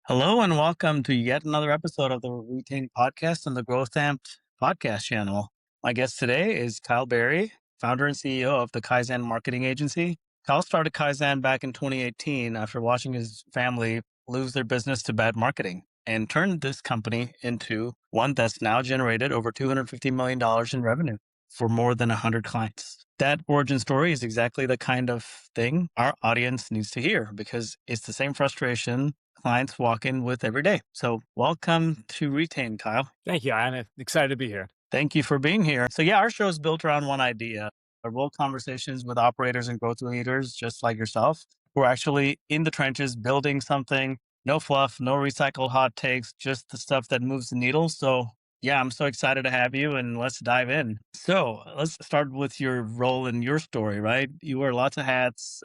Hello and welcome to yet another episode of the Retain Podcast on the GrowthAmped podcast channel. My guest today is Kyle Berry, founder and CEO of the Kaizen marketing agency. Kyle started Kaizen back in 2018 after watching his family lose their business to bad marketing and turned this company into one that's now generated over $250 million in revenue for more than 100 clients. That origin story is exactly the kind of thing our audience needs to hear because it's the same frustration clients walk in with every day. So welcome to Retain, Kyle. Thank you. I'm excited to be here. Thank you for being here. So yeah, our show is built around one idea, real conversations with operators and growth leaders, just like yourself, who are actually in the trenches building something, no fluff, no recycled hot takes, just the stuff that moves the needle. So yeah, I'm so excited to have you and let's dive in. So let's start with your role in your story, right? You wear lots of hats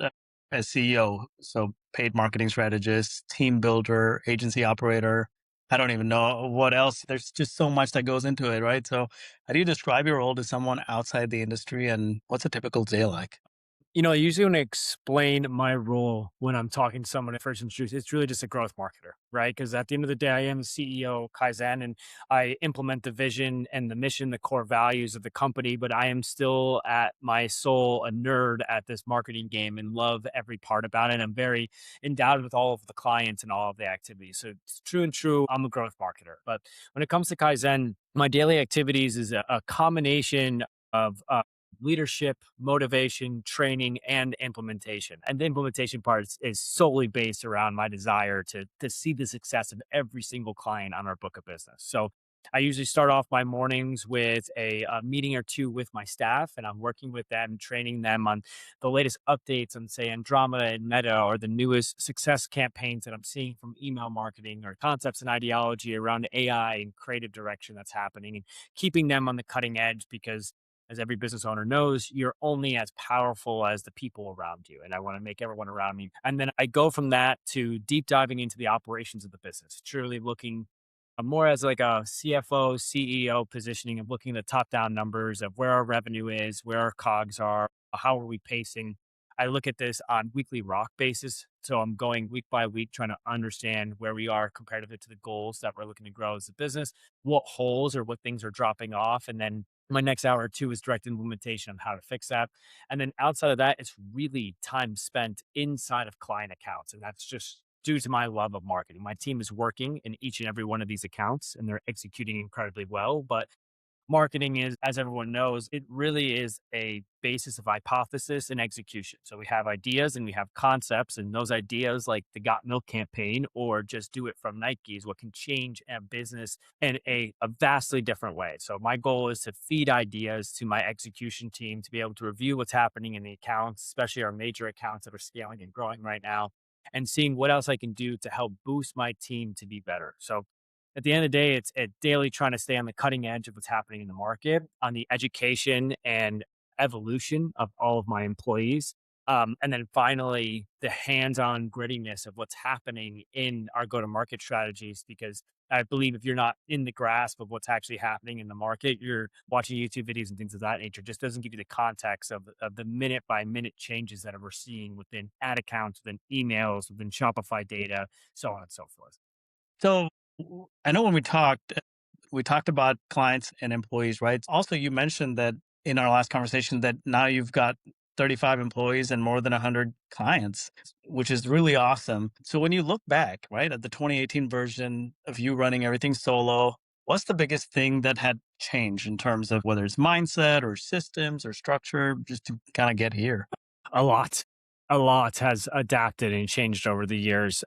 as CEO. So paid marketing strategist, team builder, agency operator. I don't even know what else. There's just so much that goes into it, right? So how do you describe your role to someone outside the industry and what's a typical day like? I usually want to explain my role when I'm talking to someone at first introduce. It's really just a growth marketer, right? Because at the end of the day, I am the CEO of Kaizen and I implement the vision and the mission, the core values of the company. But I am still at my soul a nerd at this marketing game and love every part about it. I'm very endowed with all of the clients and all of the activities. So it's true and true. I'm a growth marketer. But when it comes to Kaizen, my daily activities is a combination of leadership, motivation, training, and implementation. And the implementation part is solely based around my desire to see the success of every single client on our book of business. So I usually start off my mornings with a meeting or two with my staff, and I'm working with them, training them on the latest updates on, say, Andromeda and Meta, or the newest success campaigns that I'm seeing from email marketing or concepts and ideology around AI and creative direction that's happening, and keeping them on the cutting edge because as every business owner knows, you're only as powerful as the people around you. And I want to make everyone around me. And then I go from that to deep diving into the operations of the business, truly looking more as like a CFO, CEO positioning of looking at the top down numbers of where our revenue is, where our cogs are, how are we pacing. I look at this on weekly rock basis. So I'm going week by week, trying to understand where we are comparatively to the goals that we're looking to grow as a business, what holes or what things are dropping off. And then my next hour or two is direct implementation on how to fix that. And then outside of that, it's really time spent inside of client accounts. And that's just due to my love of marketing. My team is working in each and every one of these accounts and they're executing incredibly well. But marketing is, as everyone knows, it really is a basis of hypothesis and execution. So we have ideas and we have concepts, and those ideas, like the Got Milk campaign or just do it from Nike, is what can change a business in a vastly different way. So my goal is to feed ideas to my execution team to be able to review what's happening in the accounts, especially our major accounts that are scaling and growing right now, and seeing what else I can do to help boost my team to be better. So at the end of the day, it's daily trying to stay on the cutting edge of what's happening in the market, on the education and evolution of all of my employees. And then finally, the hands-on grittiness of what's happening in our go-to-market strategies, because I believe if you're not in the grasp of what's actually happening in the market, you're watching YouTube videos and things of that nature. Just doesn't give you the context of the minute by minute changes that we're seeing within ad accounts, within emails, within Shopify data, so on and so forth. So I know when we talked about clients and employees, right? Also, you mentioned that in our last conversation that now you've got 35 employees and more than 100 clients, which is really awesome. So when you look back, right, at the 2018 version of you running everything solo, what's the biggest thing that had changed in terms of whether it's mindset or systems or structure, just to kind of get here? A lot. A lot has adapted and changed over the years.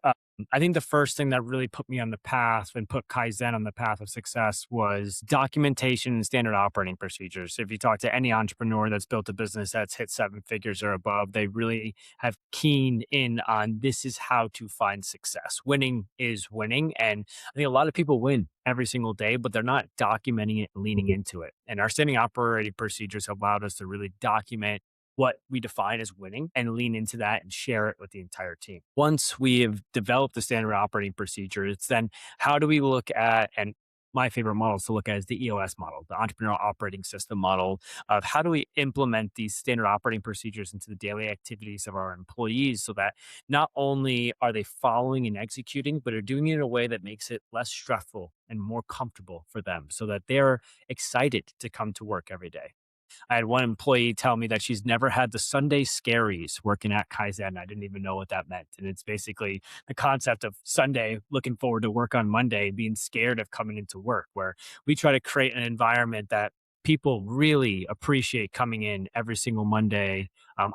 I think the first thing that really put me on the path and put Kaizen on the path of success was documentation and standard operating procedures. If you talk to any entrepreneur that's built a business that's hit seven figures or above, they really have keened in on this is how to find success. Winning is winning. And I think a lot of people win every single day, but they're not documenting it and leaning into it. And our standing operating procedures have allowed us to really document what we define as winning and lean into that and share it with the entire team. Once we have developed the standard operating procedure, it's then how do we look at and my favorite models to look at is the EOS model, the entrepreneurial operating system model of how do we implement these standard operating procedures into the daily activities of our employees so that not only are they following and executing, but are doing it in a way that makes it less stressful and more comfortable for them so that they're excited to come to work every day. I had one employee tell me that she's never had the Sunday scaries working at Kaizen. I didn't even know what that meant. And it's basically the concept of Sunday looking forward to work on Monday and being scared of coming into work, where we try to create an environment that people really appreciate coming in every single Monday,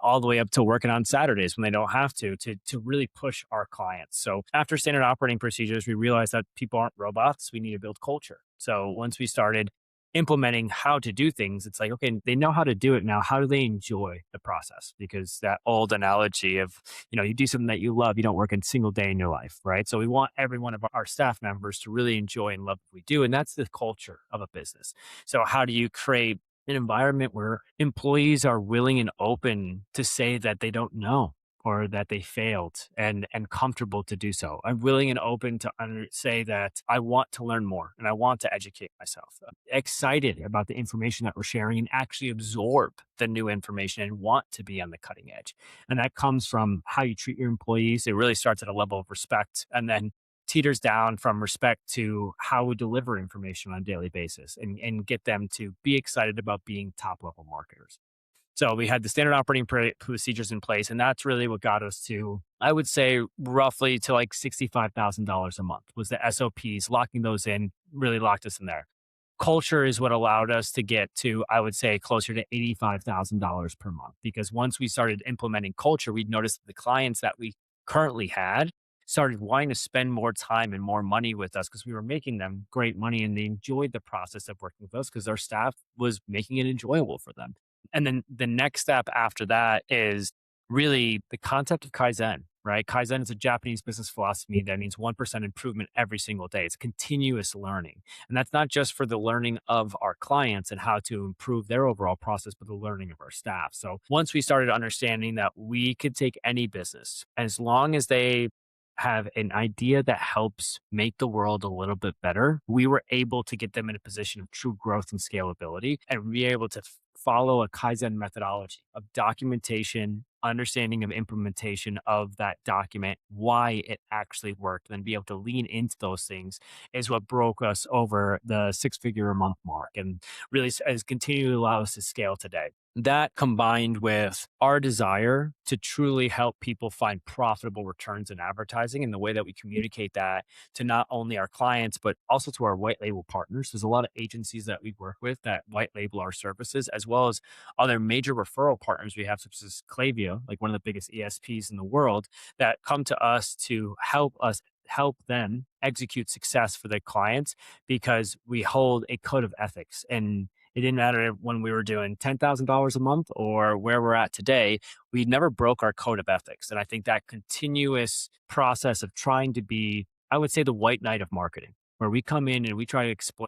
all the way up to working on Saturdays when they don't have to really push our clients. So after standard operating procedures, we realized that people aren't robots. We need to build culture. So once we started implementing how to do things, it's like, okay, they know how to do it now. How do they enjoy the process? Because that old analogy of, you do something that you love, you don't work a single day in your life, right? So we want every one of our staff members to really enjoy and love what we do. And that's the culture of a business. So how do you create an environment where employees are willing and open to say that they don't know or that they failed and comfortable to do so? I'm willing and open to say that I want to learn more and I want to educate myself. Excited about the information that we're sharing and actually absorb the new information and want to be on the cutting edge. And that comes from how you treat your employees. It really starts at a level of respect and then teeters down from respect to how we deliver information on a daily basis and get them to be excited about being top level marketers. So we had the standard operating procedures in place, and that's really what got us to, I would say, roughly to like $65,000 a month was the SOPs. Locking those in really locked us in there. Culture is what allowed us to get to, I would say, closer to $85,000 per month. Because once we started implementing culture, we'd noticed that the clients that we currently had started wanting to spend more time and more money with us because we were making them great money and they enjoyed the process of working with us because our staff was making it enjoyable for them. And then the next step after that is really the concept of Kaizen, right? Kaizen is a Japanese business philosophy that means 1% improvement every single day. It's continuous learning. And that's not just for the learning of our clients and how to improve their overall process, but the learning of our staff. So once we started understanding that we could take any business, as long as they have an idea that helps make the world a little bit better, we were able to get them in a position of true growth and scalability and be able to follow a Kaizen methodology of documentation, understanding of implementation of that document, why it actually worked, and be able to lean into those things is what broke us over the 6-figure a month mark and really has continued to allow us to scale today. That combined with our desire to truly help people find profitable returns in advertising and the way that we communicate that to not only our clients, but also to our white label partners. There's a lot of agencies that we work with that white label our services, as well as other major referral partners we have, such as Klaviyo, like one of the biggest ESPs in the world, that come to us to help them execute success for their clients because we hold a code of ethics. And it didn't matter when we were doing $10,000 a month or where we're at today, we never broke our code of ethics. And I think that continuous process of trying to be, I would say, the white knight of marketing, where we come in and we try to explain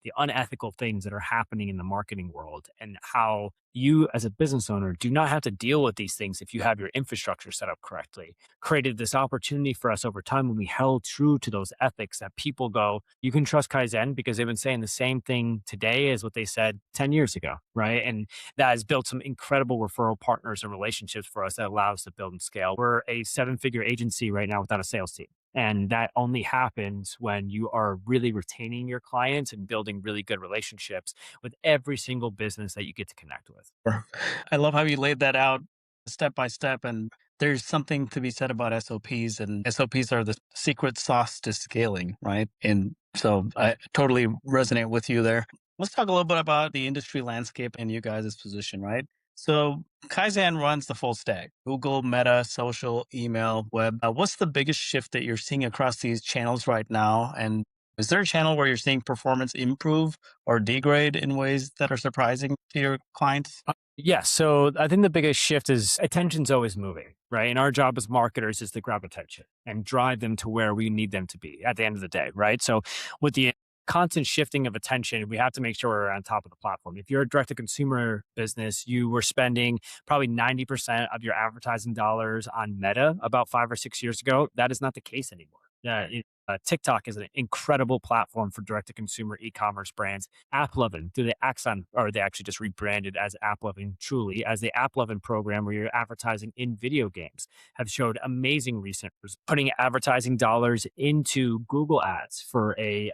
the unethical things that are happening in the marketing world and how you as a business owner do not have to deal with these things if you have your infrastructure set up correctly. Created this opportunity for us over time when we held true to those ethics that people go, you can trust Kaizen because they've been saying the same thing today as what they said 10 years ago, right? And that has built some incredible referral partners and relationships for us that allow us to build and scale. We're a 7-figure agency right now without a sales team. And that only happens when you are really retaining your clients and building really good relationships with every single business that you get to connect with. Sure. I love how you laid that out step by step. And there's something to be said about SOPs, and SOPs are the secret sauce to scaling, right? And so I totally resonate with you there. Let's talk a little bit about the industry landscape and you guys' position, right? So Kaizen runs the full stack: Google, Meta, social, email, web. What's the biggest shift that you're seeing across these channels right now? And is there a channel where you're seeing performance improve or degrade in ways that are surprising to your clients? Yeah. So I think the biggest shift is attention's always moving, right? And our job as marketers is to grab attention and drive them to where we need them to be at the end of the day, right? So with the constant shifting of attention, we have to make sure we're on top of the platform. If you're a direct to consumer business, you were spending probably 90% of your advertising dollars on Meta about 5 or 6 years ago. That is not the case anymore. Yeah, TikTok is an incredible platform for direct to consumer e-commerce brands. AppLovin, do they Axon, or they actually just rebranded as AppLovin truly as the AppLovin program where you're advertising in video games, have showed amazing recent putting advertising dollars into Google ads for a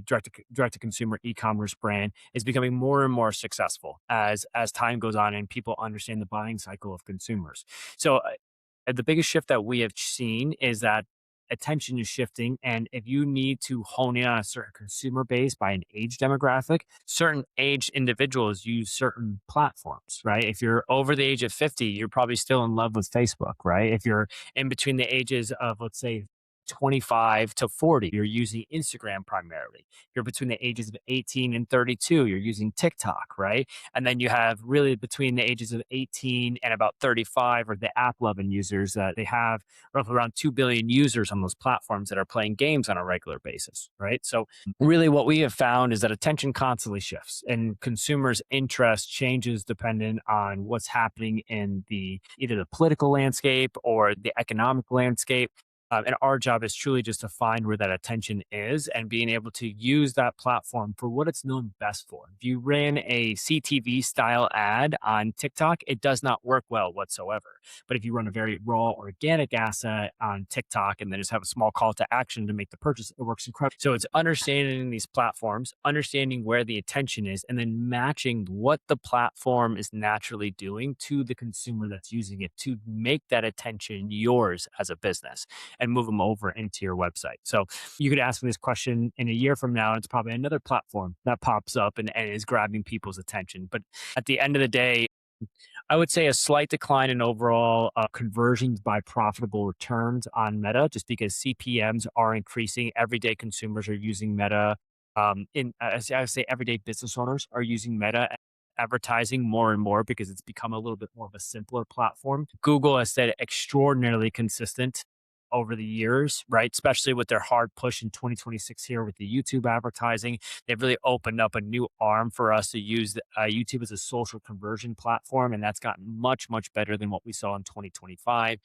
direct to consumer e-commerce brand is becoming more and more successful as time goes on and people understand the buying cycle of consumers. So the biggest shift that we have seen is that attention is shifting. And if you need to hone in on a certain consumer base by an age demographic, certain age individuals use certain platforms, right? If you're over the age of 50, you're probably still in love with Facebook, right? If you're in between the ages of, let's say, 25 to 40, you're using Instagram primarily. You're between the ages of 18 and 32, you're using TikTok, right? And then you have really between the ages of 18 and about 35 or the app loving users that they have roughly around 2 billion users on those platforms that are playing games on a regular basis, right? So really what we have found is that attention constantly shifts and consumers' interest changes dependent on what's happening in the either the political landscape or the economic landscape. And our job is truly just to find where that attention is and being able to use that platform for what it's known best for. If you ran a CTV style ad on TikTok, it does not work well whatsoever. But if you run a very raw organic asset on TikTok and then just have a small call to action to make the purchase, it works incredible. So it's understanding these platforms, understanding where the attention is, and then matching what the platform is naturally doing to the consumer that's using it to make that attention yours as a business and move them over into your website. So you could ask me this question in a year from now, and it's probably another platform that pops up and is grabbing people's attention. But at the end of the day, I would say a slight decline in overall conversions by profitable returns on Meta, just because CPMs are increasing. Everyday consumers are using Meta. I would say everyday business owners are using Meta advertising more and more because it's become a little bit more of a simpler platform. Google has stayed extraordinarily consistent over the years, right? Especially with their hard push in 2026 here with the YouTube advertising. They've really opened up a new arm for us to use YouTube as a social conversion platform. And that's gotten much, much better than what we saw in 2025.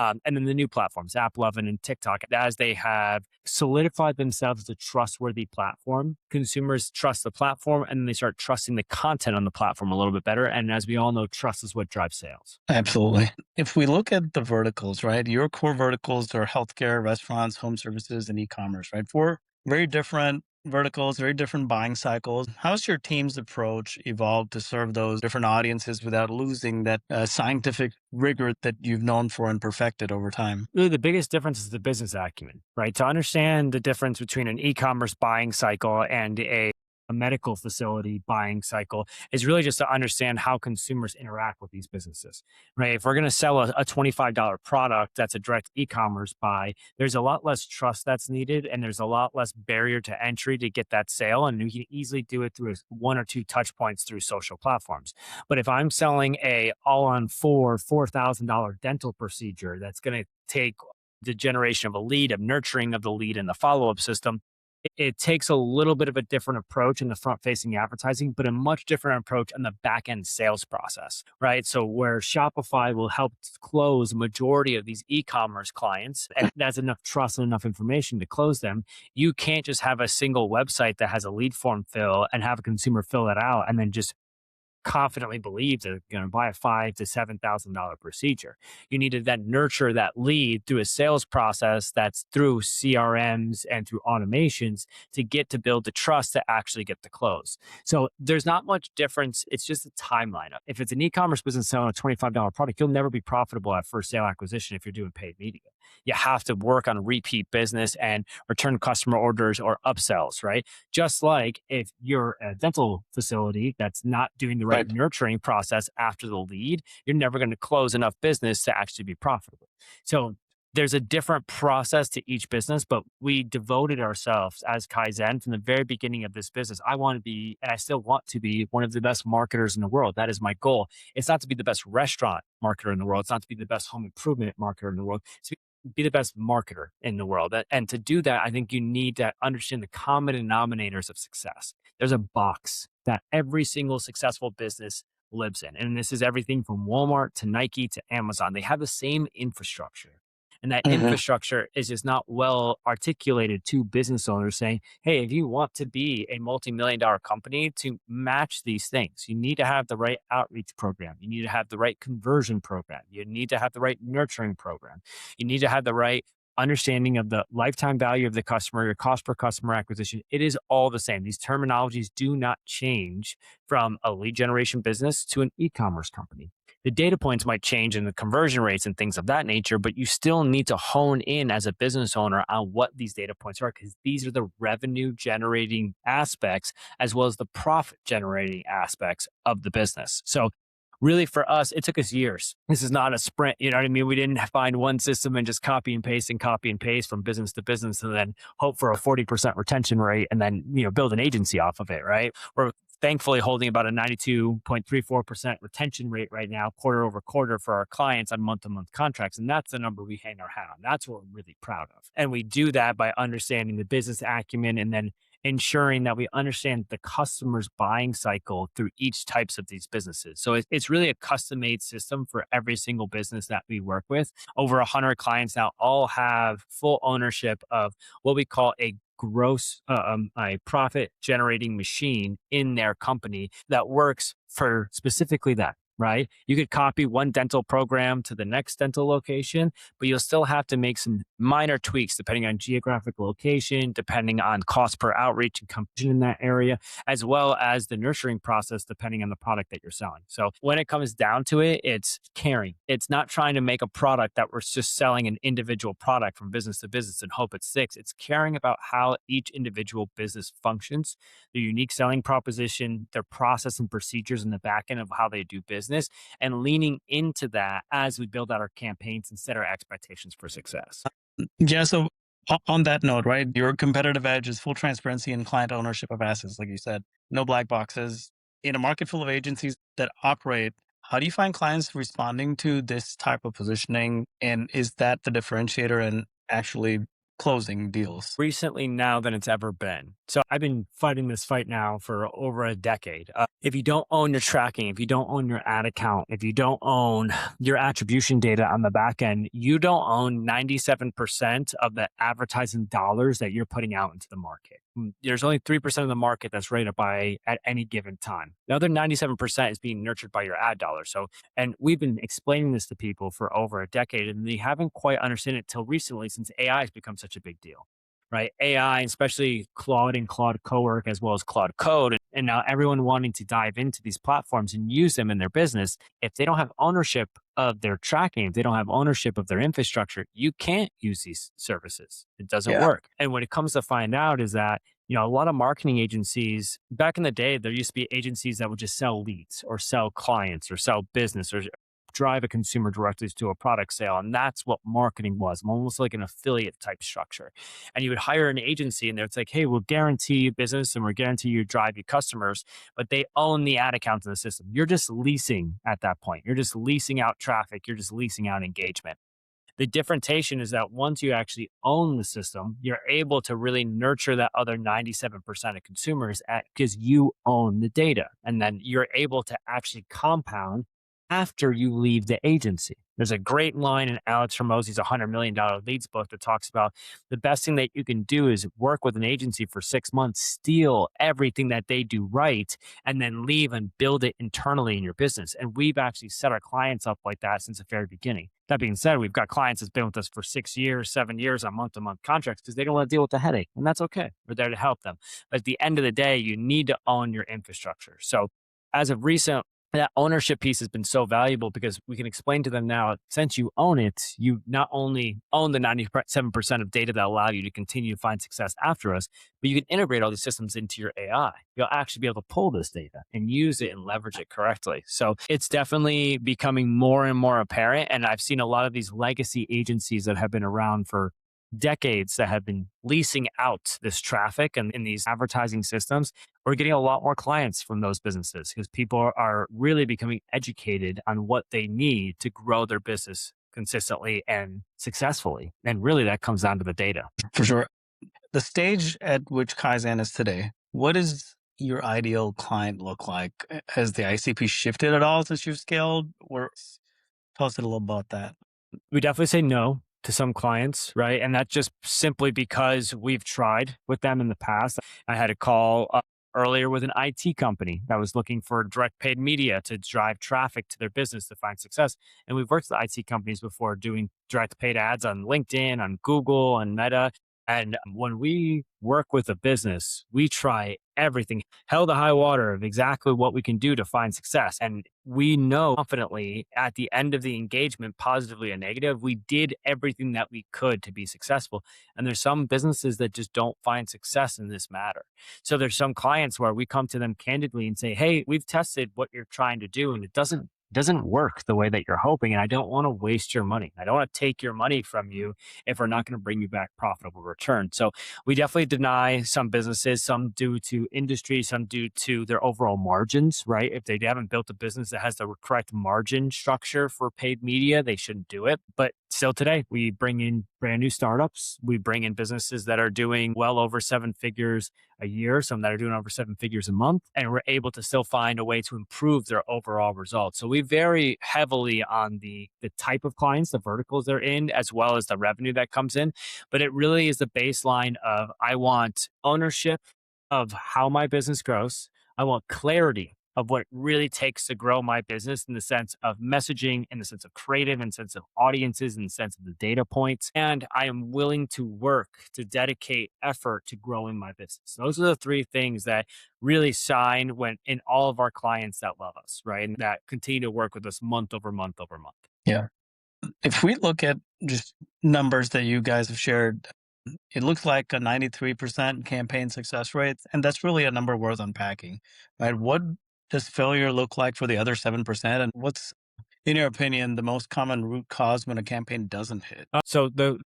And then the new platforms, AppLovin and TikTok, as they have solidified themselves as a trustworthy platform, consumers trust the platform and then they start trusting the content on the platform a little bit better. And as we all know, trust is what drives sales. Absolutely. If we look at the verticals, right, your core verticals are healthcare, restaurants, home services, and e-commerce, right? Four very different verticals, very different buying cycles. How's your team's approach evolved to serve those different audiences without losing that scientific rigor that you've known for and perfected over time? Really, the biggest difference is the business acumen, right? To understand the difference between an e-commerce buying cycle and a medical facility buying cycle is really just to understand how consumers interact with these businesses, right? If we're going to sell a $25 product that's a direct e-commerce buy, there's a lot less trust that's needed and there's a lot less barrier to entry to get that sale. And we can easily do it through one or two touch points through social platforms. But if I'm selling a all on $4,000 dental procedure that's going to take the generation of a lead, of nurturing of the lead and the follow-up system, it takes a little bit of a different approach in the front facing advertising, but a much different approach in the back end sales process, right? So where Shopify will help close a majority of these e-commerce clients, and that's enough trust and enough information to close them. You can't just have a single website that has a lead form fill and have a consumer fill that out and then just confidently believes they're going to buy a $5,000 to $7,000 procedure. You need to then nurture that lead through a sales process that's through CRMs and through automations to get to build the trust to actually get the close. So there's not much difference. It's just a timeline. If it's an e-commerce business selling a $25 product, you'll never be profitable at first sale acquisition if you're doing paid media. You have to work on repeat business and return customer orders or upsells, right? Just like if you're a dental facility that's not doing the right nurturing process after the lead, you're never going to close enough business to actually be profitable. So there's a different process to each business, but we devoted ourselves as Kaizen from the very beginning of this business. I want to be, and I still want to be, one of the best marketers in the world. That is my goal. It's not to be the best restaurant marketer in the world. It's not to be the best home improvement marketer in the world. It's to be the best marketer in the world. And to do that, I think you need to understand the common denominators of success. There's a box that every single successful business lives in. And this is everything from Walmart to Nike to Amazon. They have the same infrastructure. And that Mhm. infrastructure is just not well articulated to business owners saying, hey, if you want to be a multi-million dollar company to match these things, you need to have the right outreach program. You need to have the right conversion program. You need to have the right nurturing program. You need to have the right understanding of the lifetime value of the customer, your cost per customer acquisition. It is all the same. These terminologies do not change from a lead generation business to an e-commerce company. The data points might change in the conversion rates and things of that nature, but you still need to hone in as a business owner on what these data points are, because these are the revenue generating aspects as well as the profit generating aspects of the business. So really for us, it took us years. This is not a sprint. You know what I mean? We didn't find one system and just copy and paste from business to business and then hope for a 40% retention rate and then, build an agency off of it, right? We're thankfully holding about a 92.34% retention rate right now, quarter over quarter for our clients on month to month contracts. And that's the number we hang our hat on. That's what we're really proud of. And we do that by understanding the business acumen and then ensuring that we understand the customer's buying cycle through each types of these businesses. So it's really a custom made system for every single business that we work with. Over 100 clients now all have full ownership of what we call a profit generating machine in their company that works for specifically that. Right. You could copy one dental program to the next dental location, but you'll still have to make some minor tweaks depending on geographic location, depending on cost per outreach and conversion in that area, as well as the nurturing process, depending on the product that you're selling. So when it comes down to it, it's caring. It's not trying to make a product that we're just selling an individual product from business to business and hope it sticks. It's caring about how each individual business functions, their unique selling proposition, their process and procedures in the back end of how they do business, and leaning into that as we build out our campaigns and set our expectations for success. Yeah. So on that note, right, your competitive edge is full transparency and client ownership of assets, like you said, no black boxes. In a market full of agencies that operate, how do you find clients responding to this type of positioning? And is that the differentiator in actually closing deals? Recently now than it's ever been. So I've been fighting this fight now for over a decade. If you don't own your tracking, if you don't own your ad account, if you don't own your attribution data on the back end, you don't own 97% of the advertising dollars that you're putting out into the market. There's only 3% of the market that's ready to buy at any given time. The other 97% is being nurtured by your ad dollars. So, and we've been explaining this to people for over a decade, and they haven't quite understood it till recently since AI has become such a big deal, right? AI, especially Claude and Claude Cowork, as well as Claude Code, and now everyone wanting to dive into these platforms and use them in their business. If they don't have ownership of their tracking, if they don't have ownership of their infrastructure, you can't use these services. It doesn't Yeah. work. And what it comes to find out is that a lot of marketing agencies back in the day, there used to be agencies that would just sell leads or sell clients or sell business or drive a consumer directly to a product sale. And that's what marketing was, almost like an affiliate type structure. And you would hire an agency and it's like, hey, we'll guarantee you business and we'll guarantee you drive you customers, but they own the ad accounts in the system. You're just leasing at that point. You're just leasing out traffic. You're just leasing out engagement. The differentiation is that once you actually own the system, you're able to really nurture that other 97% of consumers because you own the data. And then you're able to actually compound after you leave the agency. There's a great line in Alex Hormozi's $100 million leads book that talks about the best thing that you can do is work with an agency for 6 months, steal everything that they do right, and then leave and build it internally in your business. And we've actually set our clients up like that since the very beginning. That being said, we've got clients that's been with us for 6 years, 7 years on month to month contracts because they don't want to deal with the headache. And that's okay. We're there to help them. But at the end of the day, you need to own your infrastructure. So as of recent, that ownership piece has been so valuable because we can explain to them now, since you own it, you not only own the 97% of data that allow you to continue to find success after us, but you can integrate all these systems into your AI. You'll actually be able to pull this data and use it and leverage it correctly. So it's definitely becoming more and more apparent. And I've seen a lot of these legacy agencies that have been around for decades that have been leasing out this traffic and in these advertising systems. We're getting a lot more clients from those businesses because people are really becoming educated on what they need to grow their business consistently and successfully. And really that comes down to the data. For sure. The stage at which Kaizen is today, what does your ideal client look like? Has the ICP shifted at all since you've scaled? Or tell us a little about that. We definitely say no. to some clients, right? And that's just simply because we've tried with them in the past. I had a call earlier with an IT company that was looking for direct paid media to drive traffic to their business to find success. And we've worked with IT companies before doing direct paid ads on LinkedIn, on Google, and Meta. And when we work with a business, we try everything, hell to high water of exactly what we can do to find success. And we know confidently at the end of the engagement, positively or negative, we did everything that we could to be successful. And there's some businesses that just don't find success in this matter. So there's some clients where we come to them candidly and say, hey, we've tested what you're trying to do and it doesn't work the way that you're hoping. And I don't want to waste your money. I don't want to take your money from you if we're not going to bring you back profitable return. So we definitely deny some businesses, some due to industry, some due to their overall margins, right? If they haven't built a business that has the correct margin structure for paid media, they shouldn't do it. But still today, we bring in brand new startups. We bring in businesses that are doing well over 7 figures a year, some that are doing over 7 figures a month, and we're able to still find a way to improve their overall results. So we vary heavily on the type of clients, the verticals they're in, as well as the revenue that comes in. But it really is the baseline of I want ownership of how my business grows. I want clarity of what it really takes to grow my business in the sense of messaging, in the sense of creative, in the sense of audiences, in the sense of the data points. And I am willing to work to dedicate effort to growing my business. Those are the three things that really shine when in all of our clients that love us, right? And that continue to work with us month over month over month. Yeah. If we look at just numbers that you guys have shared, it looks like a 93% campaign success rate, and that's really a number worth unpacking, right? What does failure look like for the other 7%? And what's, in your opinion, the most common root cause when a campaign doesn't hit? So the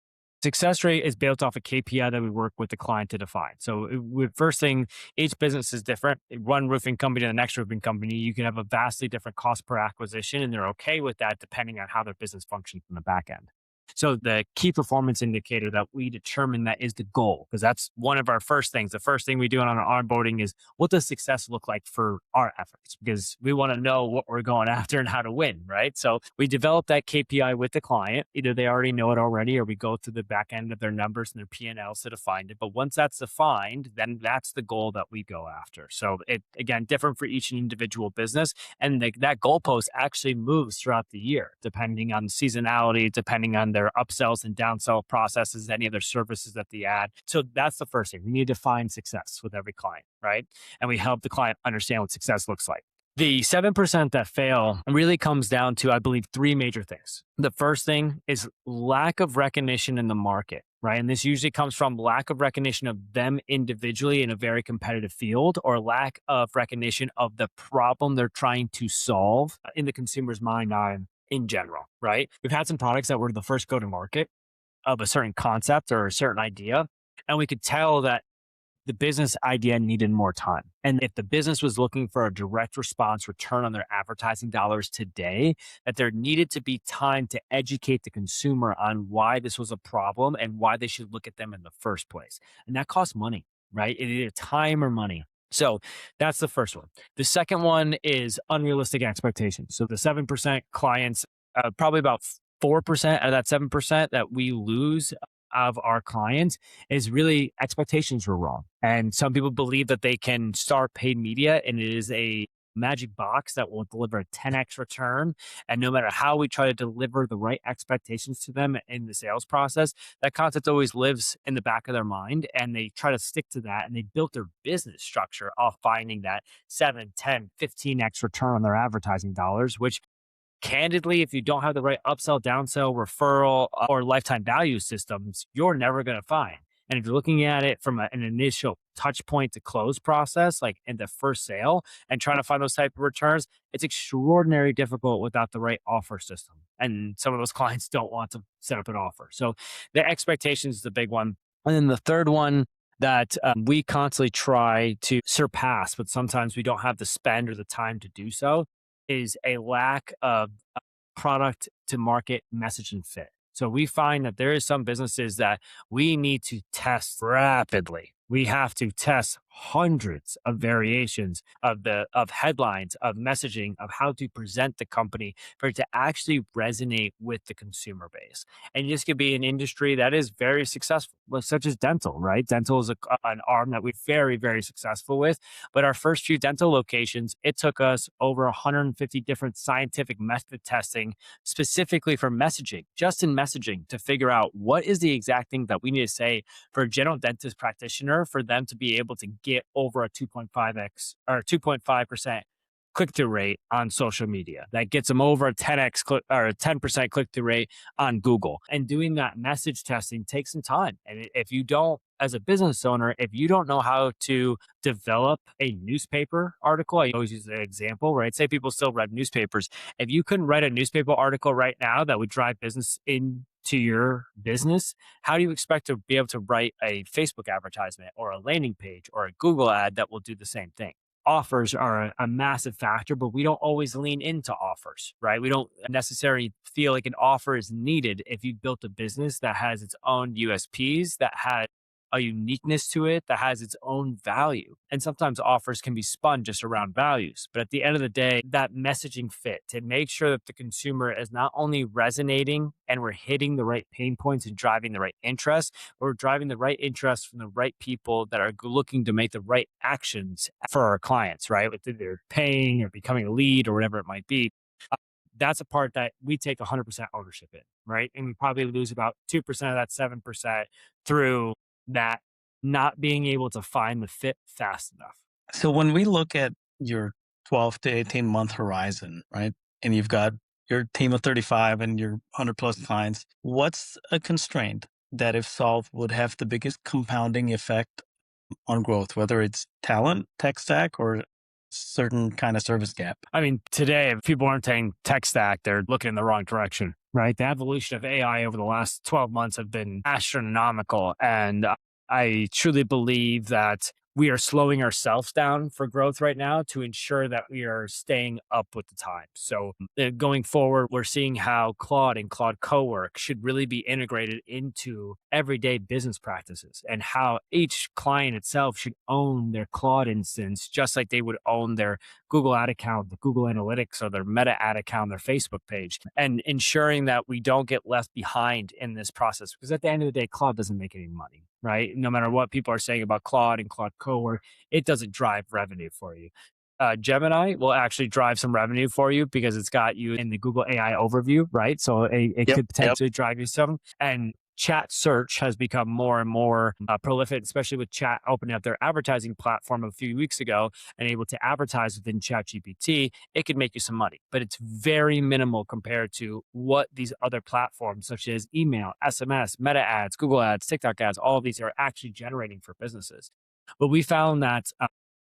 success rate is built off a KPI that we work with the client to define. So first thing, each business is different. One roofing company to the next roofing company, you can have a vastly different cost per acquisition, and they're okay with that depending on how their business functions in the back end. So the key performance indicator that we determine that is the goal, because that's one of our first things. The first thing we do on our onboarding is what does success look like for our efforts? Because we want to know what we're going after and how to win, right? So we develop that KPI with the client. Either they already know it already, or we go through the back end of their numbers and their P&Ls to define it. But once that's defined, then that's the goal that we go after. So it, again, different for each individual business. And that goalpost actually moves throughout the year, depending on seasonality, depending on their upsells and downsell processes, any other services that they add. So that's the first thing. We need to define success with every client, right? And we help the client understand what success looks like. The 7% that fail really comes down to, I believe, three major things. The first thing is lack of recognition in the market, right? And this usually comes from lack of recognition of them individually in a very competitive field, or lack of recognition of the problem they're trying to solve in the consumer's mind in general, right? We've had some products that were the first go to market of a certain concept or a certain idea, and we could tell that the business idea needed more time. And if the business was looking for a direct response return on their advertising dollars today, that there needed to be time to educate the consumer on why this was a problem and why they should look at them in the first place. And that costs money, right? It either time or money. So that's the first one. The second one is unrealistic expectations. So the 7% clients, probably about 4% of that 7% that we lose of our clients is really expectations were wrong. And some people believe that they can start paid media and it is a magic box that will deliver a 10x return. And no matter how we try to deliver the right expectations to them in the sales process, that concept always lives in the back of their mind. And they try to stick to that. And they built their business structure off finding that 7, 10, 15x return on their advertising dollars, which candidly, if you don't have the right upsell, downsell, referral, or lifetime value systems, you're never going to find. And if you're looking at it from an initial touch point to close process, like in the first sale, and trying to find those type of returns, it's extraordinarily difficult without the right offer system. And some of those clients don't want to set up an offer. So the expectations is the big one. And then the third one that we constantly try to surpass, but sometimes we don't have the spend or the time to do so, is a lack of product to market message and fit. So we find that there is some businesses that we need to test rapidly. We have to test hundreds of variations of headlines, of messaging, of how to present the company for it to actually resonate with the consumer base. And this could be an industry that is very successful, such as dental, right? Dental is an arm that we're very, very successful with. But our first few dental locations, it took us over 150 different scientific method testing specifically for messaging, just in messaging, to figure out what is the exact thing that we need to say for a general dentist practitioner for them to be able to get over a 2.5x or 2.5% click-through rate on social media. That gets them over a 10x or a 10% click-through rate on Google. And doing that message testing takes some time. And if you don't, as a business owner, if you don't know how to develop a newspaper article, I always use an example, right? Say people still read newspapers. If you couldn't write a newspaper article right now that would drive business into your business, how do you expect to be able to write a Facebook advertisement or a landing page or a Google ad that will do the same thing? Offers are a massive factor, but we don't always lean into offers, right? We don't necessarily feel like an offer is needed if you built a business that has its own USPs, that has a uniqueness to it, that has its own value. And sometimes offers can be spun just around values. But at the end of the day, that messaging fit to make sure that the consumer is not only resonating and we're hitting the right pain points and driving the right interest, but we're driving the right interest from the right people that are looking to make the right actions for our clients, right? Whether they're paying or becoming a lead or whatever it might be. That's a part that we take 100% ownership in, right? And we probably lose about 2% of that 7% through that not being able to find the fit fast enough. So when we look at your 12 to 18 month horizon, right? And you've got your team of 35 and your 100 plus clients, what's a constraint that, if solved, would have the biggest compounding effect on growth, whether it's talent, tech stack, or certain kind of service gap? I mean, today, if people aren't saying tech stack, they're looking in the wrong direction, right? The evolution of AI over the last 12 months have been astronomical. And I truly believe that we are slowing ourselves down for growth right now to ensure that we are staying up with the times. So going forward, we're seeing how Claude and Claude Cowork should really be integrated into everyday business practices, and how each client itself should own their Claude instance, just like they would own their Google ad account, the Google Analytics, or their Meta ad account, their Facebook page, and ensuring that we don't get left behind in this process. Because at the end of the day, Claude doesn't make any money, right? No matter what people are saying about Claude and Claude Cowork, it doesn't drive revenue for you. Gemini will actually drive some revenue for you because it's got you in the Google AI overview, right? So it Yep. could potentially drive you some. And chat search has become more and more prolific, especially with chat opening up their advertising platform a few weeks ago and able to advertise within chat GPT. It could make you some money, but it's very minimal compared to what these other platforms such as email, SMS, Meta ads, Google ads, TikTok ads, all of these are actually generating for businesses. But we found that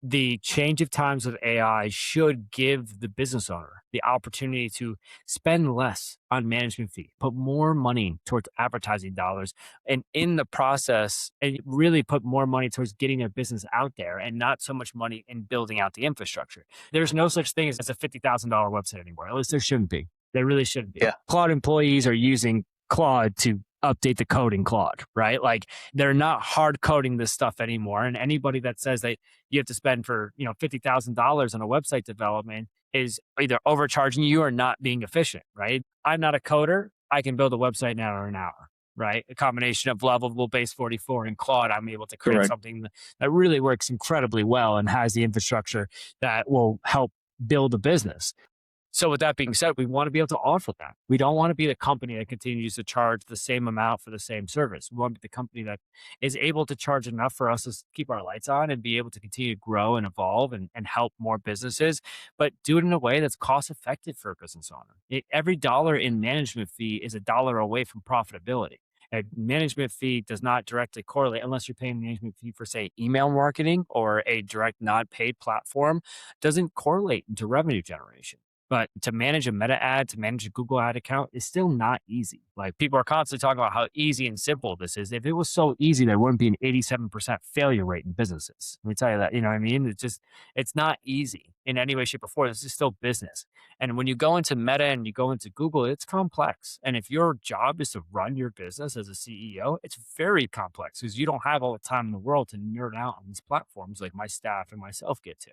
the change of times of AI should give the business owner the opportunity to spend less on management fee, put more money towards advertising dollars, and in the process, and really put more money towards getting their business out there and not so much money in building out the infrastructure. There's no such thing as a $50,000 website anymore. At least there shouldn't be. There really shouldn't be. Yeah. Claude employees are using Claude to update the code in Claude, right? Like they're not hard coding this stuff anymore. And anybody that says that you have to spend for, $50,000 on a website development is either overcharging you or not being efficient, right? I'm not a coder. I can build a website in an hour, right? A combination of Lovable, Base 44, and Claude, I'm able to create Correct. something that really works incredibly well and has the infrastructure that will help build a business. So with that being said, we want to be able to offer that. We don't want to be the company that continues to charge the same amount for the same service. We want to be the company that is able to charge enough for us to keep our lights on and be able to continue to grow and evolve and help more businesses, but do it in a way that's cost effective for a business owner. Every dollar in management fee is a dollar away from profitability. A management fee does not directly correlate unless you're paying management fee for, say, email marketing or a direct non-paid platform, doesn't correlate into revenue generation. But to manage a Meta ad, to manage a Google ad account is still not easy. Like people are constantly talking about how easy and simple this is. If it was so easy, there wouldn't be an 87% failure rate in businesses. Let me tell you that. You know what I mean? It's not easy in any way, shape, or form. This is still business. And when you go into Meta and you go into Google, it's complex. And if your job is to run your business as a CEO, it's very complex because you don't have all the time in the world to nerd out on these platforms like my staff and myself get to.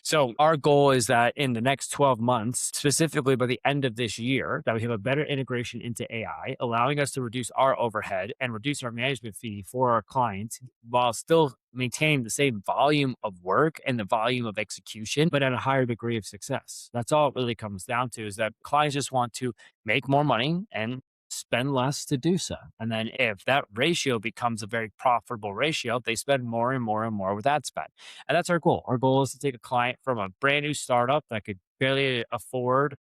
So our goal is that in the next 12 months, specifically by the end of this year, that we have a better integration into AI, allowing us to reduce our overhead and reduce our management fee for our clients while still maintaining the same volume of work and the volume of execution, but at a higher degree of success. That's all it really comes down to is that clients just want to make more money and spend less to do so. And then if that ratio becomes a very profitable ratio, they spend more and more and more with ad spend. And that's our goal. Our goal is to take a client from a brand new startup that could barely afford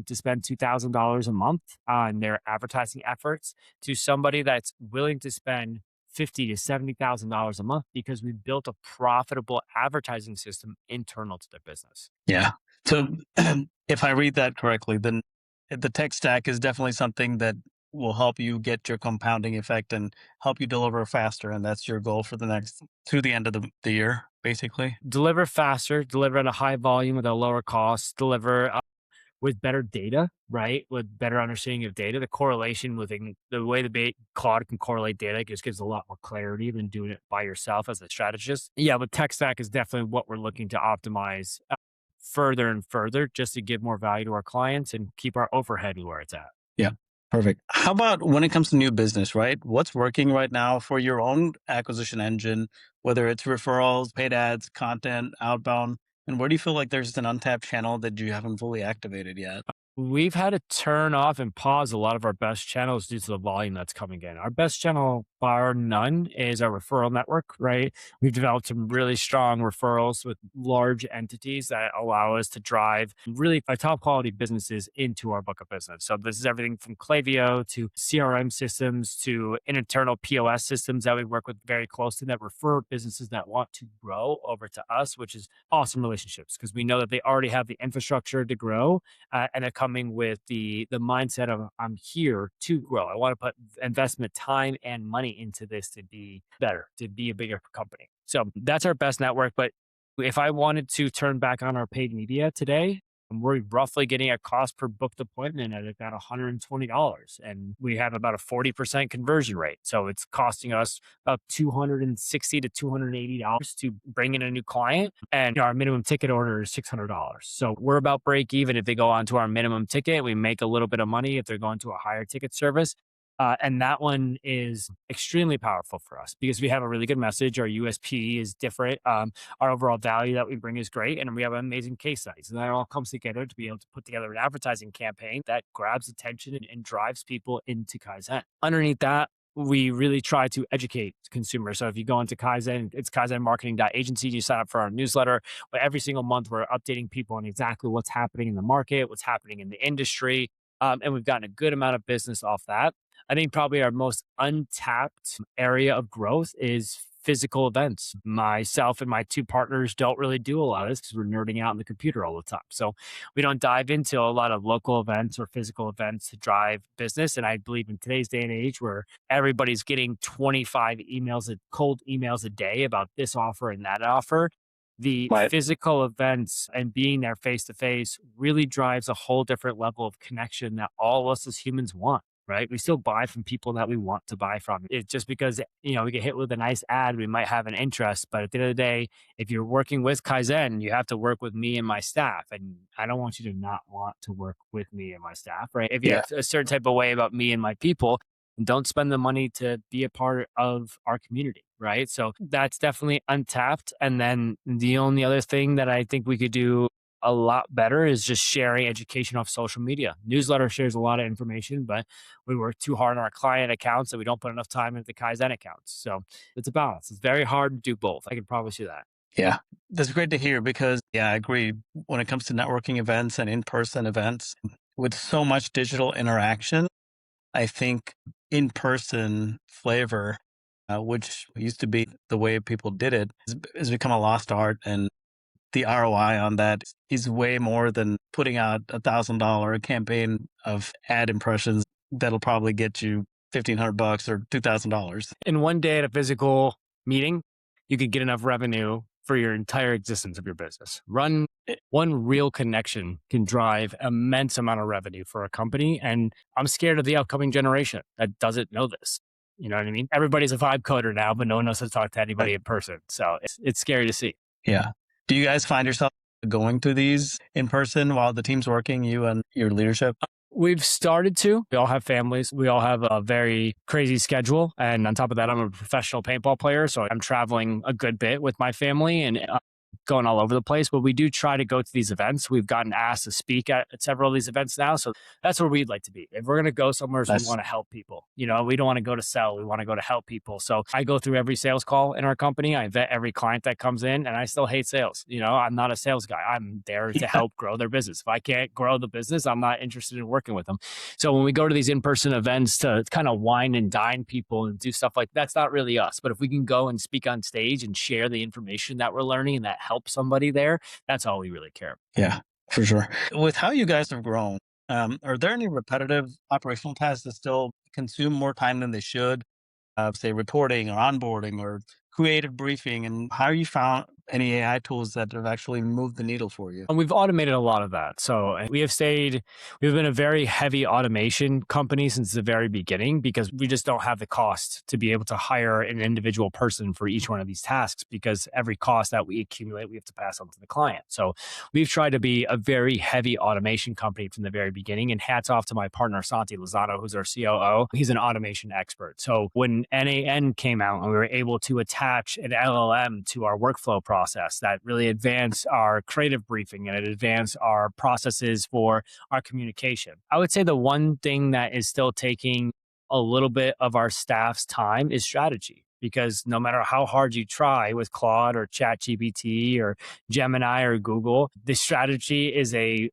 to spend $2,000 a month on their advertising efforts to somebody that's willing to spend 50 to $70,000 a month because we built a profitable advertising system internal to their business. Yeah. So if I read that correctly, then the tech stack is definitely something that will help you get your compounding effect and help you deliver faster. And that's your goal for the next to the end of the year, basically. Deliver faster, deliver at a high volume at a lower cost, deliver with better data, right? With better understanding of data, the correlation within the way Claude can correlate data just gives a lot more clarity than doing it by yourself as a strategist. Yeah, but tech stack is definitely what we're looking to optimize further and further just to give more value to our clients and keep our overhead where it's at. Yeah. Perfect. How about when it comes to new business, right? What's working right now for your own acquisition engine, whether it's referrals, paid ads, content, outbound? And where do you feel like there's an untapped channel that you haven't fully activated yet? We've had to turn off and pause a lot of our best channels due to the volume that's coming in. Our best channel, bar none, is our referral network, right? We've developed some really strong referrals with large entities that allow us to drive really top quality businesses into our book of business. So this is everything from Klaviyo to CRM systems to internal POS systems that we work with very closely that refer businesses that want to grow over to us, which is awesome relationships because we know that they already have the infrastructure to grow and they're coming with the mindset of I'm here to grow. I want to put investment time and money into this to be better, to be a bigger company. So that's our best network. But if I wanted to turn back on our paid media today, we're roughly getting a cost per booked appointment at about $120. And we have about a 40% conversion rate. So it's costing us about $260 to $280 to bring in a new client. And our minimum ticket order is $600. So we're about break even if they go onto our minimum ticket. We make a little bit of money if they're going to a higher ticket service. And that one is extremely powerful for us because we have a really good message. Our USP is different. Our overall value that we bring is great. And we have amazing case studies. And that all comes together to be able to put together an advertising campaign that grabs attention and drives people into Kaizen. Underneath that, we really try to educate consumers. So if you go into Kaizen, it's kaizenmarketing.agency. You sign up for our newsletter. But every single month, we're updating people on exactly what's happening in the market, what's happening in the industry. And we've gotten a good amount of business off that. I think probably our most untapped area of growth is physical events. Myself and my two partners don't really do a lot of this because we're nerding out on the computer all the time. So we don't dive into a lot of local events or physical events to drive business. And I believe in today's day and age where everybody's getting 25 cold emails a day about this offer and that offer, the Right. physical events and being there face to face really drives a whole different level of connection that all of us as humans want. Right. We still buy from people that we want to buy from. It's just because, we get hit with a nice ad, we might have an interest. But at the end of the day, if you're working with Kaizen, you have to work with me and my staff. And I don't want you to not want to work with me and my staff. Right. If you Yeah. have a certain type of way about me and my people, don't spend the money to be a part of our community. Right. So that's definitely untapped. And then the only other thing that I think we could do a lot better is just sharing education off social media. Newsletter shares a lot of information, but we work too hard on our client accounts and we don't put enough time into the Kaizen accounts. So it's a balance. It's very hard to do both. I can promise you that. Yeah. That's great to hear because, yeah, I agree. When it comes to networking events and in person events, with so much digital interaction, I think in person flavor, which used to be the way people did it, has become a lost art. And the ROI on that is way more than putting out $1,000 campaign of ad impressions that'll probably get you $1,500 or $2,000. In one day at a physical meeting, you could get enough revenue for your entire existence of your business. One real connection can drive immense amount of revenue for a company. And I'm scared of the upcoming generation that doesn't know this. You know what I mean? Everybody's a vibe coder now, but no one knows how to talk to anybody in person. So it's scary to see. Yeah. Do you guys find yourself going to these in person while the team's working, you and your leadership? We've started to. We all have families. We all have a very crazy schedule. And on top of that, I'm a professional paintball player. So I'm traveling a good bit with my family and going all over the place. But we do try to go to these events. We've gotten asked to speak at several of these events now. So that's where we'd like to be. If we're going to go somewhere, we want to help people. You know, we don't want to go to sell. We want to go to help people. So I go through every sales call in our company. I vet every client that comes in, and I still hate sales. You know, I'm not a sales guy. I'm there to help grow their business. If I can't grow the business, I'm not interested in working with them. So when we go to these in-person events to kind of wine and dine people and do stuff like that's not really us. But if we can go and speak on stage and share the information that we're learning and that helps somebody there, that's all we really care about. Yeah, for sure. With how you guys have grown, are there any repetitive operational tasks that still consume more time than they should? Say reporting or onboarding or creative briefing, and how you found any AI tools that have actually moved the needle for you? And we've automated a lot of that. So we've been a very heavy automation company since the very beginning because we just don't have the cost to be able to hire an individual person for each one of these tasks because every cost that we accumulate, we have to pass on to the client. So we've tried to be a very heavy automation company from the very beginning. And hats off to my partner, Santi Lozano, who's our COO. He's an automation expert. So when NAN came out and we were able to attach an LLM to our workflow process that really advanced our creative briefing and it advanced our processes for our communication. I would say the one thing that is still taking a little bit of our staff's time is strategy. Because no matter how hard you try with Claude or ChatGPT or Gemini or Google, the strategy is a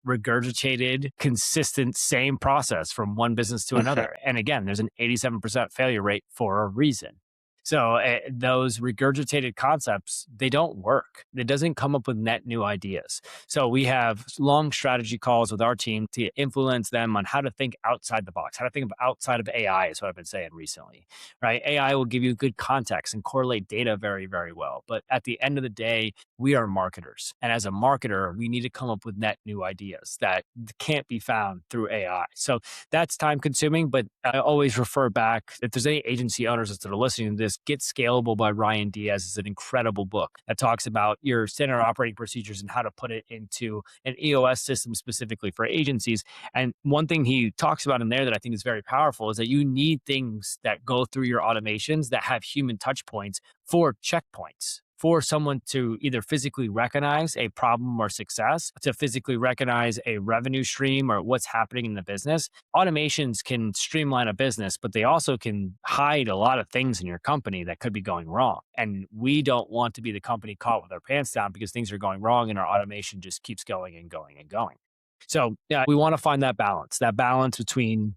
regurgitated, consistent, same process from one business to another. And again, there's an 87% failure rate for a reason. So those regurgitated concepts, they don't work. It doesn't come up with net new ideas. So we have long strategy calls with our team to influence them on how to think outside the box, how to think of outside of AI is what I've been saying recently, right? AI will give you good context and correlate data very, very well. But at the end of the day, we are marketers. And as a marketer, we need to come up with net new ideas that can't be found through AI. So that's time consuming, but I always refer back, if there's any agency owners that are listening to this, Get Scalable by Ryan Diaz is an incredible book that talks about your standard operating procedures and how to put it into an EOS system specifically for agencies. And one thing he talks about in there that I think is very powerful is that you need things that go through your automations that have human touch points for checkpoints. For someone to either physically recognize a problem or success, to physically recognize a revenue stream or what's happening in the business. Automations can streamline a business, but they also can hide a lot of things in your company that could be going wrong. And we don't want to be the company caught with our pants down because things are going wrong and our automation just keeps going and going and going. So we want to find that balance between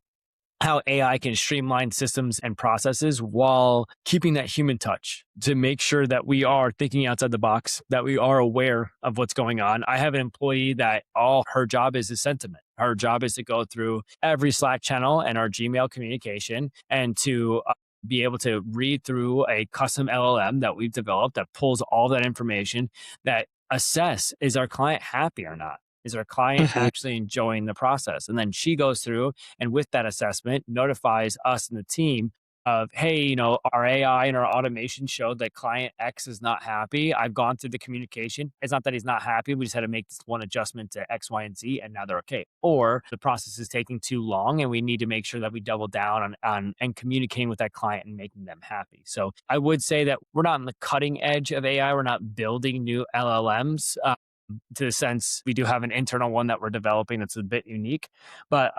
how AI can streamline systems and processes while keeping that human touch to make sure that we are thinking outside the box, that we are aware of what's going on. I have an employee that all her job is sentiment. Her job is to go through every Slack channel and our Gmail communication and to be able to read through a custom LLM that we've developed that pulls all that information that assess, is our client happy or not? Is our client actually enjoying the process? And then she goes through and with that assessment notifies us and the team of, hey, you know, our AI and our automation showed that client X is not happy. I've gone through the communication. It's not that he's not happy. We just had to make this one adjustment to X, Y, and Z, and now they're okay. Or the process is taking too long and we need to make sure that we double down on and communicating with that client and making them happy. So I would say that we're not on the cutting edge of AI. We're not building new LLMs. To the sense, we do have an internal one that we're developing that's a bit unique, but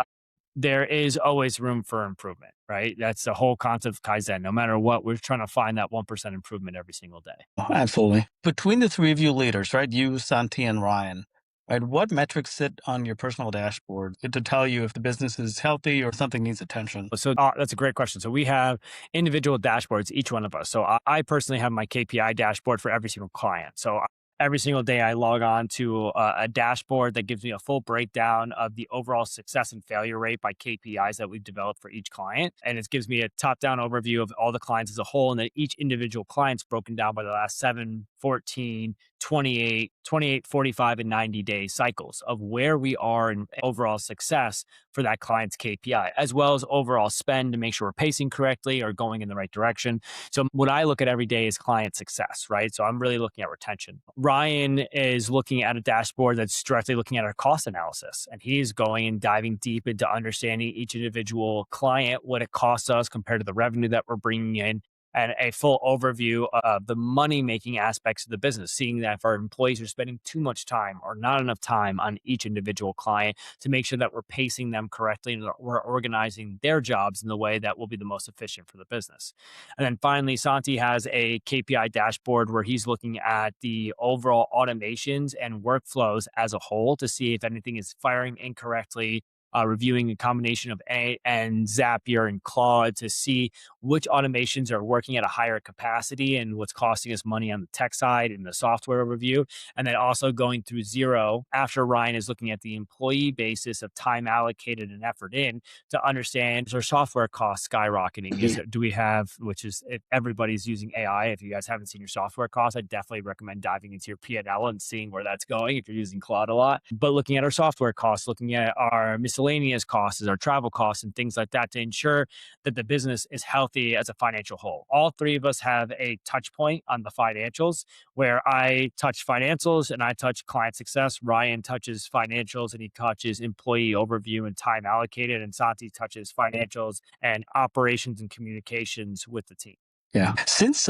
there is always room for improvement, right? That's the whole concept of Kaizen. No matter what, we're trying to find that 1% improvement every single day. Oh, absolutely. Between the three of you leaders, right? You, Santi, and Ryan, right? What metrics sit on your personal dashboard to tell you if the business is healthy or something needs attention? So that's a great question. So we have individual dashboards, each one of us. So I personally have my KPI dashboard for every single client. So Every single day, I log on to a dashboard that gives me a full breakdown of the overall success and failure rate by KPIs that we've developed for each client. And it gives me a top down overview of all the clients as a whole. And then each individual client's broken down by the last 7, 14, 28, 28, 45, and 90-day cycles of where we are in overall success for that client's KPI, as well as overall spend to make sure we're pacing correctly or going in the right direction. So what I look at every day is client success, right? So I'm really looking at retention. Ryan is looking at a dashboard that's directly looking at our cost analysis, and he's going and diving deep into understanding each individual client, what it costs us compared to the revenue that we're bringing in, and a full overview of the money making aspects of the business, seeing that if our employees are spending too much time or not enough time on each individual client, to make sure that we're pacing them correctly and that we're organizing their jobs in the way that will be the most efficient for the business. And then finally, Santi has a KPI dashboard where he's looking at the overall automations and workflows as a whole to see if anything is firing incorrectly, reviewing a combination of A and Zapier and Claude to see which automations are working at a higher capacity and what's costing us money on the tech side and the software review. And then also going through Zero after Ryan is looking at the employee basis of time allocated and effort in to understand, is our software costs skyrocketing? Do we have, which is, if everybody's using AI, if you guys haven't seen your software costs, I definitely recommend diving into your P&L and seeing where that's going if you're using Claude a lot. But looking at our software costs, looking at our miscellaneous costs, our travel costs and things like that to ensure that the business is healthy as a financial whole. All three of us have a touch point on the financials where I touch financials and I touch client success. Ryan touches financials and he touches employee overview and time allocated. And Santi touches financials and operations and communications with the team. Yeah. Since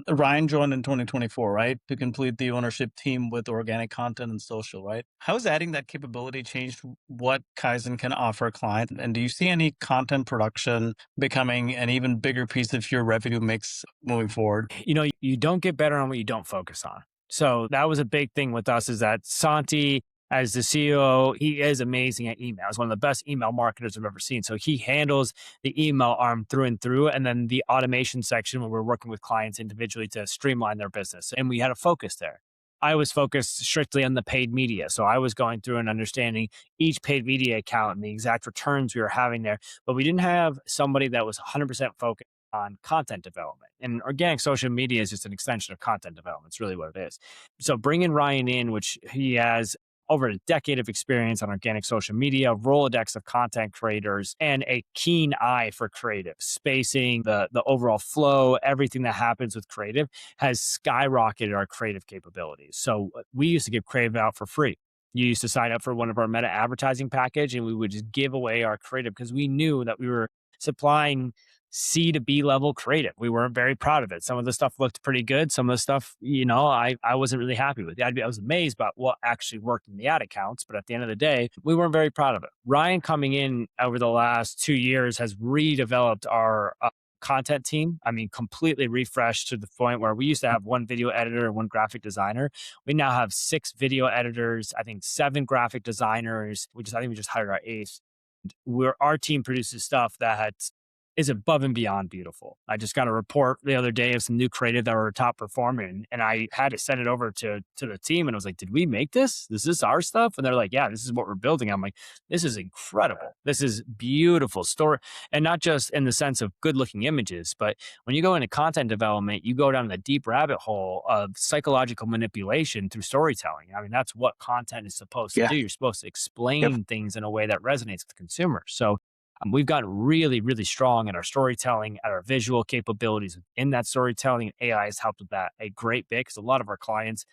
Ryan joined in 2024, right, to complete the ownership team with organic content and social, right? How has adding that capability changed what Kaizen can offer a client? And do you see any content production becoming an even bigger piece of your revenue mix moving forward? You don't get better on what you don't focus on. So that was a big thing with us, is that Santi, as the CEO, he is amazing at email. He's one of the best email marketers I've ever seen. So he handles the email arm through and through. And then the automation section where we're working with clients individually to streamline their business. And we had a focus there. I was focused strictly on the paid media. So I was going through and understanding each paid media account and the exact returns we were having there. But we didn't have somebody that was 100% focused on content development. And organic social media is just an extension of content development. It's really what it is. So bringing Ryan in, which he has over a decade of experience on organic social media, Rolodex of content creators, and a keen eye for creative, spacing, the overall flow, everything that happens with creative has skyrocketed our creative capabilities. So we used to give creative out for free. You used to sign up for one of our meta advertising package and we would just give away our creative because we knew that we were supplying C to B level creative. We weren't very proud of it. Some of the stuff looked pretty good. Some of the stuff, I wasn't really happy with. I was amazed about what actually worked in the ad accounts, but at the end of the day, we weren't very proud of it. Ryan coming in over the last 2 years has redeveloped our content team. I mean, completely refreshed to the point where we used to have one video editor and one graphic designer. We now have 6 video editors, I think 7 graphic designers. I think we just hired our 8th. Our team produces stuff that is above and beyond beautiful. I just got a report the other day of some new creative that were top performing, and I had to send it over to the team, and I was like, "Did we make this? Is this our stuff?" And they're like, "Yeah, this is what we're building." I'm like, "This is incredible. This is beautiful story," and not just in the sense of good-looking images, but when you go into content development, you go down the deep rabbit hole of psychological manipulation through storytelling. I mean, that's what content is supposed to do. You're supposed to explain things in a way that resonates with consumers. So we've gotten really, really strong at our storytelling, at our visual capabilities. In that storytelling, AI has helped with that a great bit because a lot of our clients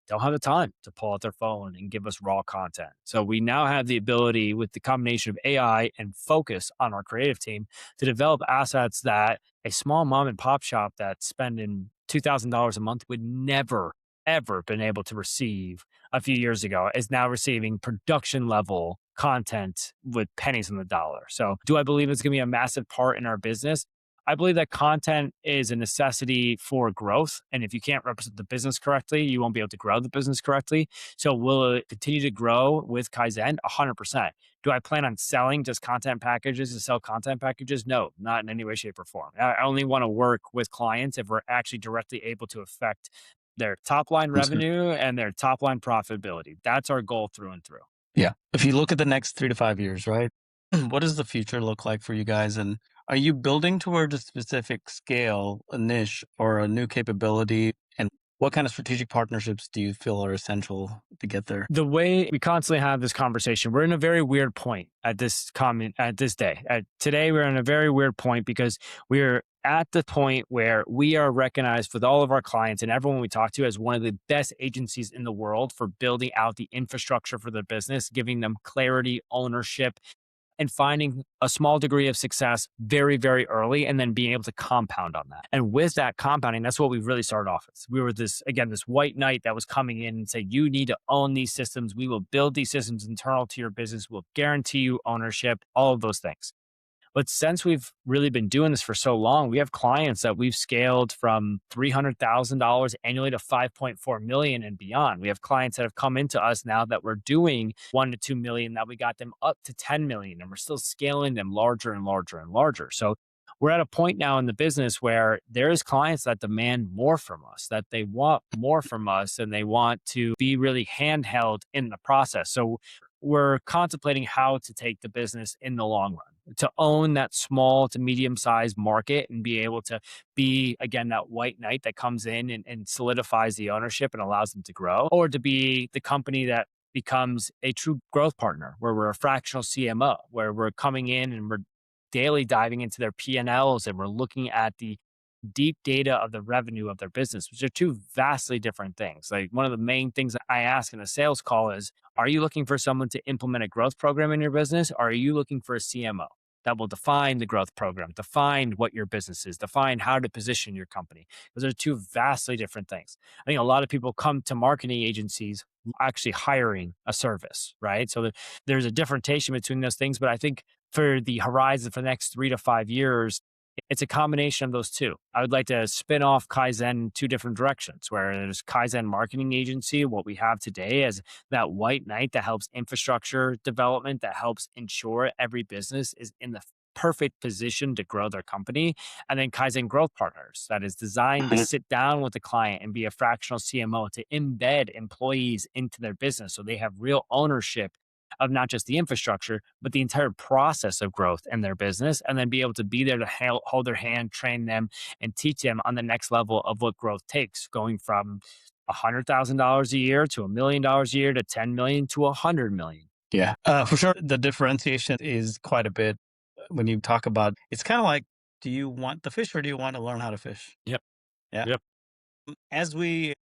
don't have the time to pull out their phone and give us raw content. So we now have the ability with the combination of AI and focus on our creative team to develop assets that a small mom and pop shop that's spending $2,000 a month would never, ever been able to receive a few years ago is now receiving production level content with pennies on the dollar. So do I believe it's going to be a massive part in our business? I believe that content is a necessity for growth. And if you can't represent the business correctly, you won't be able to grow the business correctly. So will it continue to grow with Kaizen? 100%. Do I plan on selling just content packages to sell content packages? No, not in any way, shape, or form. I only want to work with clients if we're actually directly able to affect their top line That's good. revenue and their top line profitability. That's our goal through and through. Yeah. If you look at the next 3 to 5 years, right? What does the future look like for you guys? And are you building towards a specific scale, a niche, or a new capability? And what kind of strategic partnerships do you feel are essential to get there? The way we constantly have this conversation, we're in a very weird point at this comment at this day. At today, we're in a very weird point because we're at the point where we are recognized with all of our clients and everyone we talk to as one of the best agencies in the world for building out the infrastructure for their business, giving them clarity, ownership, and finding a small degree of success very, very early and then being able to compound on that. And with that compounding, that's what we really started off as. We were this, again, this white knight that was coming in and say, you need to own these systems. We will build these systems internal to your business. We'll guarantee you ownership, all of those things. But since we've really been doing this for so long, we have clients that we've scaled from $300,000 annually to 5.4 million and beyond. We have clients that have come into us now that we're doing 1 to 2 million, that we got them up to 10 million, and we're still scaling them larger and larger and larger. So we're at a point now in the business where there's clients that demand more from us, that they want more from us, and they want to be really handheld in the process. So we're contemplating how to take the business in the long run, to own that small to medium sized market and be able to be, again, that white knight that comes in and solidifies the ownership and allows them to grow, or to be the company that becomes a true growth partner where we're a fractional CMO, where we're coming in and we're daily diving into their P&Ls and we're looking at the deep data of the revenue of their business, which are two vastly different things. Like one of the main things that I ask in a sales call is, are you looking for someone to implement a growth program in your business? Or are you looking for a CMO that will define the growth program, define what your business is, define how to position your company? Those are two vastly different things. I think a lot of people come to marketing agencies actually hiring a service, right? So there's a differentiation between those things. But I think for the horizon for the next 3 to 5 years, it's a combination of those two. I would like to spin off Kaizen in two different directions, where there's Kaizen marketing agency, what we have today as that white knight that helps infrastructure development, that helps ensure every business is in the perfect position to grow their company. And then Kaizen growth partners that is designed to sit down with the client and be a fractional CMO to embed employees into their business so they have real ownership of not just the infrastructure, but the entire process of growth in their business, and then be able to be there to hold their hand, train them, and teach them on the next level of what growth takes, going from $100,000 a year to $1 million a year to 10 million to 100 million. Yeah, for sure. The differentiation is quite a bit when you talk about it's kind of like, do you want the fish or do you want to learn how to fish? Yep. Yeah. Yep. As we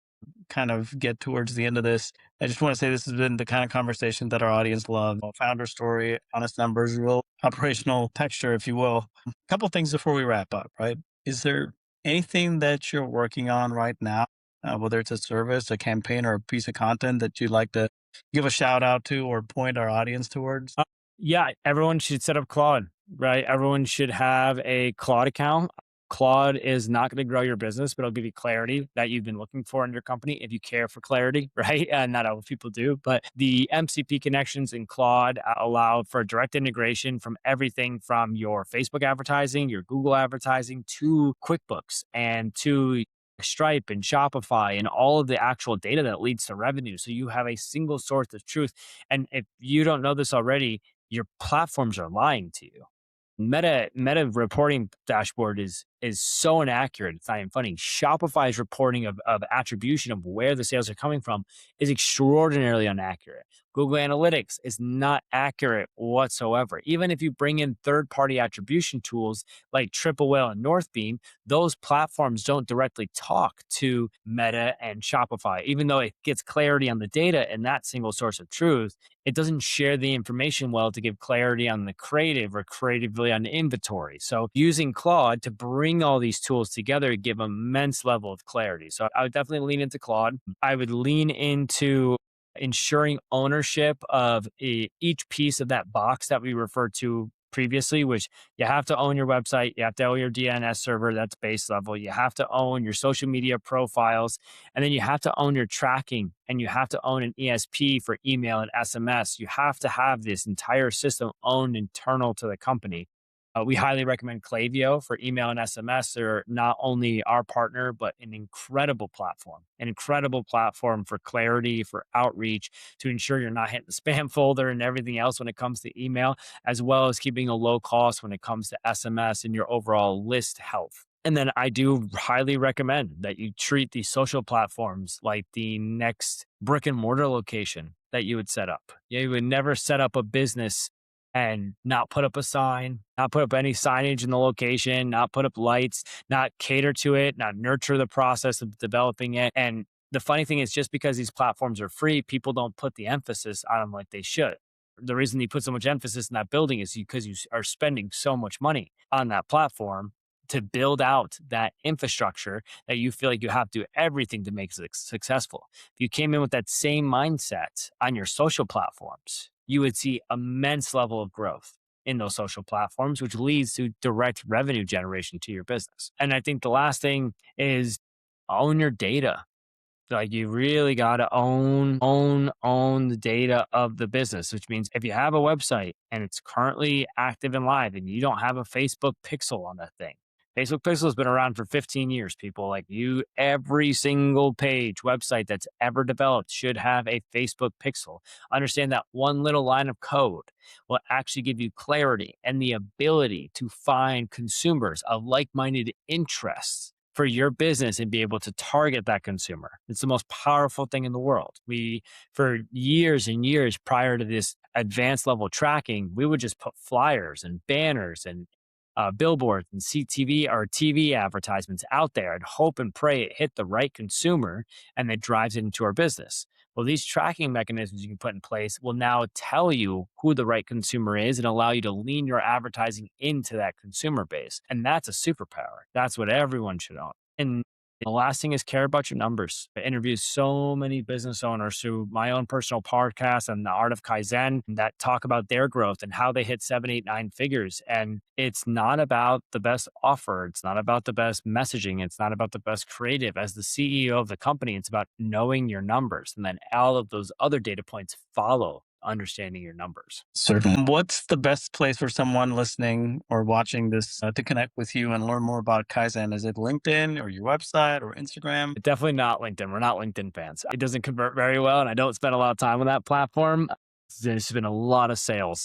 kind of get towards the end of this, I just want to say this has been the kind of conversation that our audience loves. A founder story, honest numbers, real operational texture, if you will. A couple things before we wrap up, right? Is there anything that you're working on right now, whether it's a service, a campaign, or a piece of content that you'd like to give a shout out to or point our audience towards? Yeah, everyone should set up Claude, right? Everyone should have a Claude account. Claude is not going to grow your business, but it'll give you clarity that you've been looking for in your company if you care for clarity, right? And not all people do, but the MCP connections in Claude allow for direct integration from everything from your Facebook advertising, your Google advertising, to QuickBooks and to Stripe and Shopify and all of the actual data that leads to revenue. So you have a single source of truth. And if you don't know this already, your platforms are lying to you. Meta reporting dashboard is so inaccurate. It's not even funny. Shopify's reporting of attribution of where the sales are coming from is extraordinarily inaccurate. Google Analytics is not accurate whatsoever. Even if you bring in third-party attribution tools like Triple Whale and Northbeam, those platforms don't directly talk to Meta and Shopify. Even though it gets clarity on the data and that single source of truth, it doesn't share the information well to give clarity on the creative or creatively on the inventory. So using Claude to bring all these tools together give immense level of clarity. So I would definitely lean into Claude. I would lean into ensuring ownership of each piece of that box that we referred to previously, which you have to own your website, you have to own your DNS server, that's base level, you have to own your social media profiles, and then you have to own your tracking, and you have to own an ESP for email and SMS. You have to have this entire system owned internal to the company. We highly recommend Klaviyo for email and SMS. They're not only our partner, but an incredible platform for clarity, for outreach, to ensure you're not hitting the spam folder and everything else when it comes to email, as well as keeping a low cost when it comes to SMS and your overall list health. And then I do highly recommend that you treat these social platforms like the next brick and mortar location that you would set up. Yeah, you would never set up a business and not put up a sign, not put up any signage in the location, not put up lights, not cater to it, not nurture the process of developing it. And the funny thing is, just because these platforms are free, people don't put the emphasis on them like they should. The reason you put so much emphasis in that building is because you are spending so much money on that platform to build out that infrastructure that you feel like you have to do everything to make it successful. If you came in with that same mindset on your social platforms, you would see immense level of growth in those social platforms, which leads to direct revenue generation to your business. And I think the last thing is own your data. Like, you really got to own the data of the business, which means if you have a website and it's currently active and live and you don't have a Facebook pixel on that thing. Facebook pixel has been around for 15 years, people. Like, every single page website that's ever developed should have a Facebook pixel. Understand that one little line of code will actually give you clarity and the ability to find consumers of like-minded interests for your business and be able to target that consumer. It's the most powerful thing in the world. For years and years prior to this advanced level tracking, we would just put flyers and banners and billboards and CTV or TV advertisements out there and hope and pray it hit the right consumer and that drives it into our business. Well, these tracking mechanisms you can put in place will now tell you who the right consumer is and allow you to lean your advertising into that consumer base. And that's a superpower. That's what everyone should own. And the last thing is care about your numbers. I interview so many business owners through my own personal podcast and the art of Kaizen that talk about their growth and how they hit 7, 8, 9 figures. And it's not about the best offer. It's not about the best messaging. It's not about the best creative. As the CEO of the company, it's about knowing your numbers. And then all of those other data points follow understanding your numbers. Certainly. What's the best place for someone listening or watching this to connect with you and learn more about Kaizen? Is it LinkedIn or your website or Instagram? Definitely not LinkedIn. We're not LinkedIn fans. It doesn't convert very well, and I don't spend a lot of time on that platform. There's been a lot of a